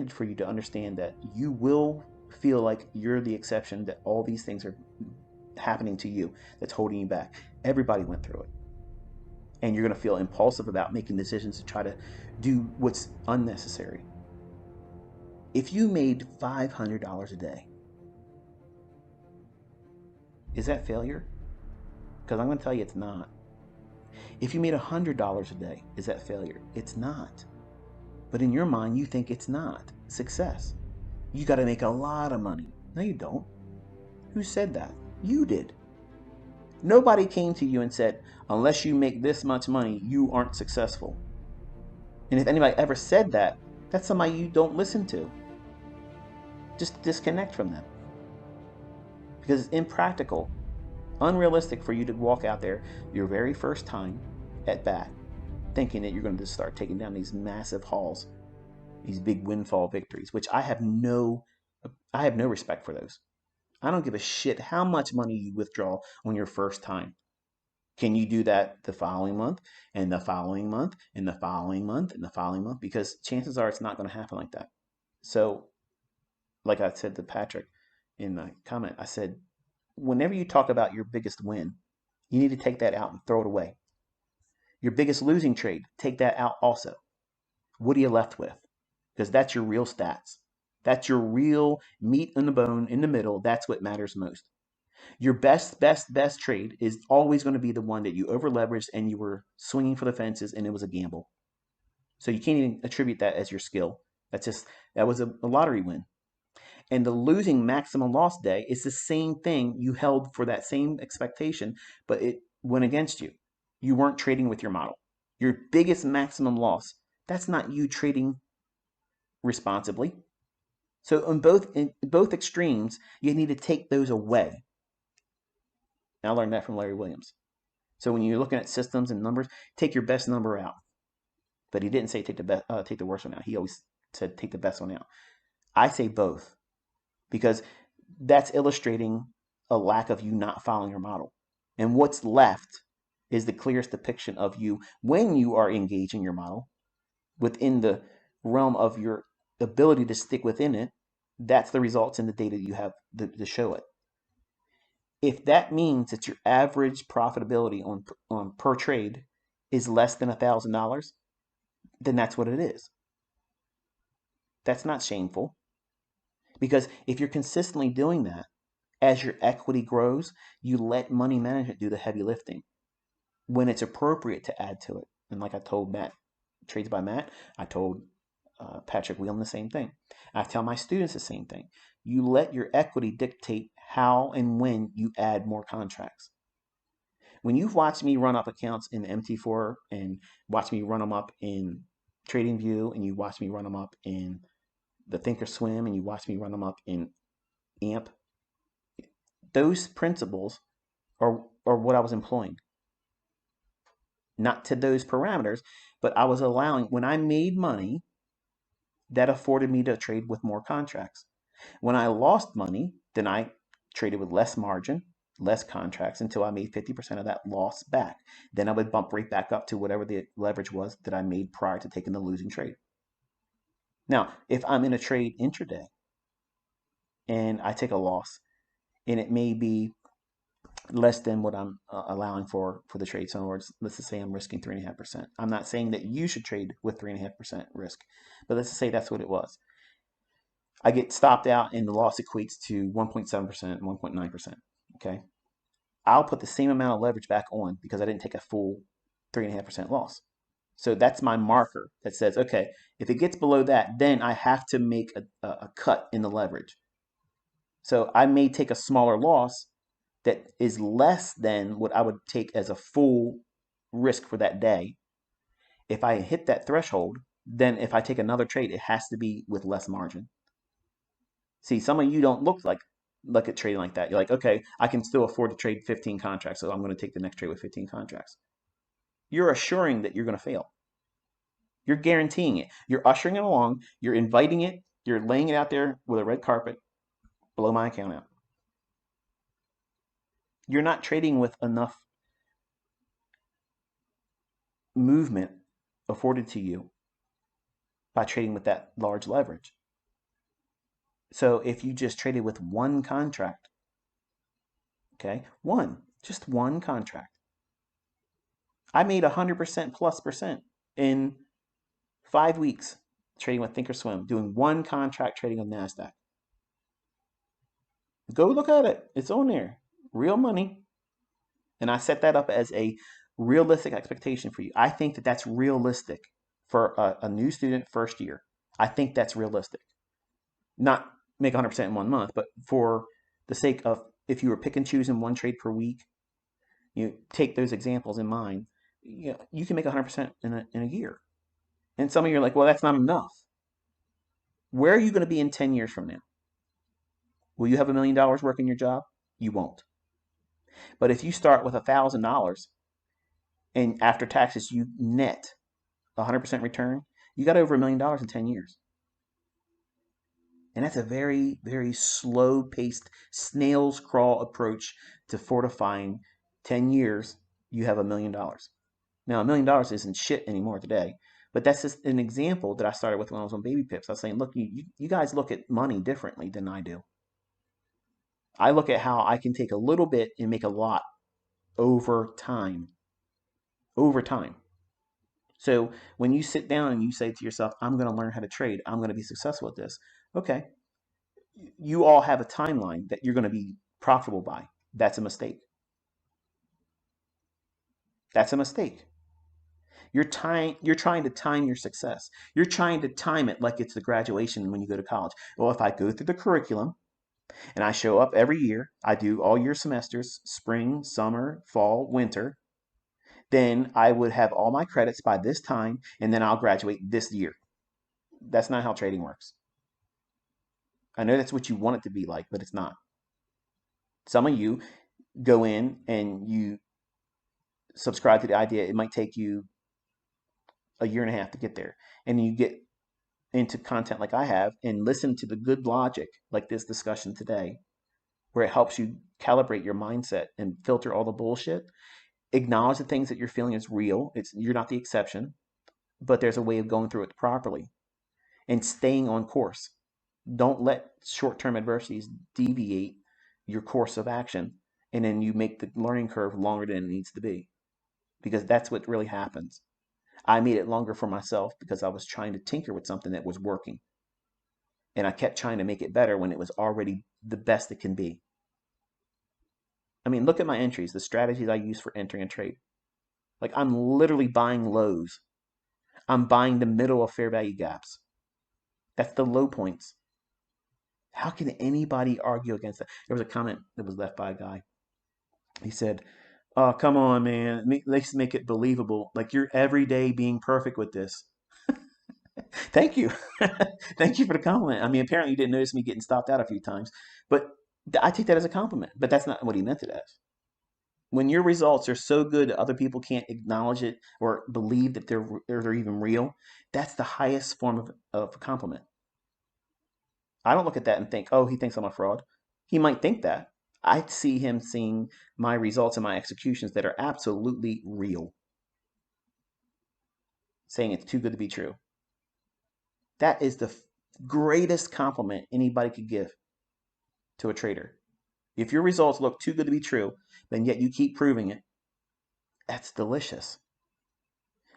for you to understand that you will feel like you're the exception, that all these things are happening to you that's holding you back. Everybody went through it. And you're going to feel impulsive about making decisions to try to do what's unnecessary. If you made $500 a day, is that failure? Because I'm going to tell you it's not. If you made $100 a day, is that failure? It's not. But in your mind, you think it's not success. You got to make a lot of money. No, you don't. Who said that? You did. Nobody came to you and said, unless you make this much money, you aren't successful. And if anybody ever said that, that's somebody you don't listen to. Just disconnect from them. Because it's impractical, unrealistic for you to walk out there your very first time at bat thinking that you're going to just start taking down these massive hauls, these big windfall victories, which I have no respect for those. I don't give a shit how much money you withdraw on your first time. Can you do that the following month and the following month and the following month and the following month? Because chances are it's not going to happen like that. So, like I said to Patrick in the comment, I said, whenever you talk about your biggest win, you need to take that out and throw it away. Your biggest losing trade, take that out also. What are you left with? Because that's your real stats. That's your real meat on the bone in the middle. That's what matters most. Your best trade is always going to be the one that you over leveraged and you were swinging for the fences and it was a gamble. So you can't even attribute that as your skill. That was a lottery win. And the losing maximum loss day is the same thing you held for that same expectation, but it went against you. You weren't trading with your model. Your biggest maximum loss, that's not you trading responsibly. So in both extremes, you need to take those away. And I learned that from Larry Williams. So when you're looking at systems and numbers, take your best number out. But he didn't say take the worst one out. He always said take the best one out. I say both because that's illustrating a lack of you not following your model. And what's left is the clearest depiction of you when you are engaging your model within the realm of your ability to stick within it. That's the results in the data you have to show it. If that means that your average profitability on per trade is less than $1,000, then that's what it is. That's not shameful. Because if you're consistently doing that, as your equity grows, you let money management do the heavy lifting when it's appropriate to add to it. And like I told Matt, Trades by Matt, I told Patrick Whelan the same thing. I tell my students the same thing. You let your equity dictate how and when you add more contracts. When you've watched me run up accounts in MT4 and watch me run them up in TradingView and you watch me run them up in the Thinkorswim and you watch me run them up in AMP, those principles are what I was employing. Not to those parameters, but I was allowing, when I made money, that afforded me to trade with more contracts. When I lost money, then I traded with less margin, less contracts until I made 50% of that loss back. Then I would bump right back up to whatever the leverage was that I made prior to taking the losing trade. Now, if I'm in a trade intraday and I take a loss and it may be less than what I'm allowing for the trade. So in other words, let's just say I'm risking 3.5%. I'm not saying that you should trade with 3.5% risk, but let's just say that's what it was. I get stopped out and the loss equates to 1.7%, 1.9%. Okay. I'll put the same amount of leverage back on because I didn't take a full 3.5% loss. So that's my marker that says, okay, if it gets below that, then I have to make a cut in the leverage. So I may take a smaller loss that is less than what I would take as a full risk for that day. If I hit that threshold, then if I take another trade, it has to be with less margin. See, some of you don't look at trading like that. You're like, okay, I can still afford to trade 15 contracts, so I'm going to take the next trade with 15 contracts. You're assuring that you're going to fail. You're guaranteeing it. You're ushering it along. You're inviting it. You're laying it out there with a red carpet. Blow my account out. You're not trading with enough movement afforded to you by trading with that large leverage. So if you just traded with one contract, okay, just one contract. I made 100% plus percent in 5 weeks trading with Thinkorswim, doing one contract trading on NASDAQ. Go look at it. It's on there. Real money. And I set that up as a realistic expectation for you. I think that that's realistic for a new student first year. I think that's realistic. Not make 100% in 1 month, but for the sake of if you were pick and choosing one trade per week, you take those examples in mind. You can make 100% in a year. And some of you are like, well, that's not enough. Where are you going to be in 10 years from now? Will you have $1 million working your job? You won't. But if you start with $1,000 and after taxes you net 100% return, you got over $1 million in 10 years. And that's a very, very slow paced snail's crawl approach to fortifying 10 years. You have $1 million. Now, $1 million isn't shit anymore today, but that's just an example that I started with when I was on Baby Pips. I was saying, look, you guys look at money differently than I do. I look at how I can take a little bit and make a lot over time. Over time. So when you sit down and you say to yourself, I'm going to learn how to trade, I'm going to be successful at this. Okay. You all have a timeline that you're going to be profitable by. That's a mistake. That's a mistake. You're trying to time your success. You're trying to time it like it's the graduation when you go to college. Well, if I go through the curriculum and I show up every year, I do all year semesters, spring, summer, fall, winter, then I would have all my credits by this time, and then I'll graduate this year. That's not how trading works. I know that's what you want it to be like, but it's not. Some of you go in and you subscribe to the idea it might take you a year and a half to get there. And you get into content like I have and listen to the good logic like this discussion today, where it helps you calibrate your mindset and filter all the bullshit. Acknowledge the things that you're feeling is real. You're not the exception, but there's a way of going through it properly and staying on course. Don't let short-term adversities deviate your course of action, and then you make the learning curve longer than it needs to be, because that's what really happens. I made it longer for myself because I was trying to tinker with something that was working, and I kept trying to make it better when it was already the best it can be. I mean, look at my entries, the strategies I use for entering a trade. Like, I'm literally buying lows. I'm buying the middle of fair value gaps. That's the low points. How can anybody argue against that? There was a comment that was left by a guy. He said, oh, come on, man. Let's make it believable. Like, you're every day being perfect with this. Thank you. Thank you for the compliment. I mean, apparently you didn't notice me getting stopped out a few times, but I take that as a compliment, but that's not what he meant it as. When your results are so good that other people can't acknowledge it or believe that they're even real, that's the highest form of a compliment. I don't look at that and think, oh, he thinks I'm a fraud. He might think that. I see him seeing my results and my executions that are absolutely real, saying it's too good to be true. That is the greatest compliment anybody could give to a trader. If your results look too good to be true, then yet you keep proving it, that's delicious.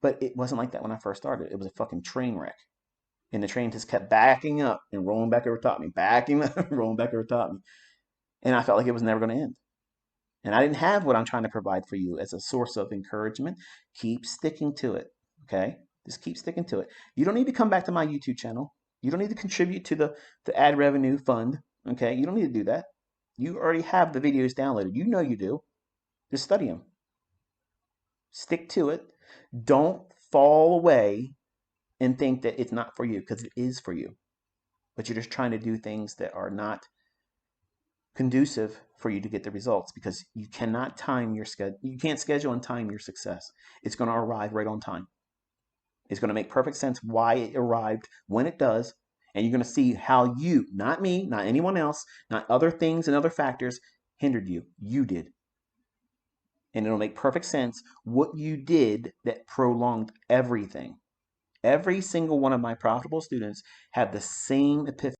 But it wasn't like that when I first started. It was a fucking train wreck. And the train just kept backing up and rolling back over top of me, backing up, rolling back over top of me. And I felt like it was never going to end. And I didn't have what I'm trying to provide for you as a source of encouragement. Keep sticking to it, okay? Just keep sticking to it. You don't need to come back to my YouTube channel. You don't need to contribute to the ad revenue fund, okay? You don't need to do that. You already have the videos downloaded. You know you do. Just study them. Stick to it. Don't fall away and think that it's not for you, because it is for you. But you're just trying to do things that are not conducive for you to get the results, because you cannot time your schedule. You can't schedule and time your success. It's going to arrive right on time. It's going to make perfect sense why it arrived when it does. And you're going to see how you, not me, not anyone else, not other things and other factors hindered you. You did. And it'll make perfect sense what you did that prolonged everything. Every single one of my profitable students have the same epiphany.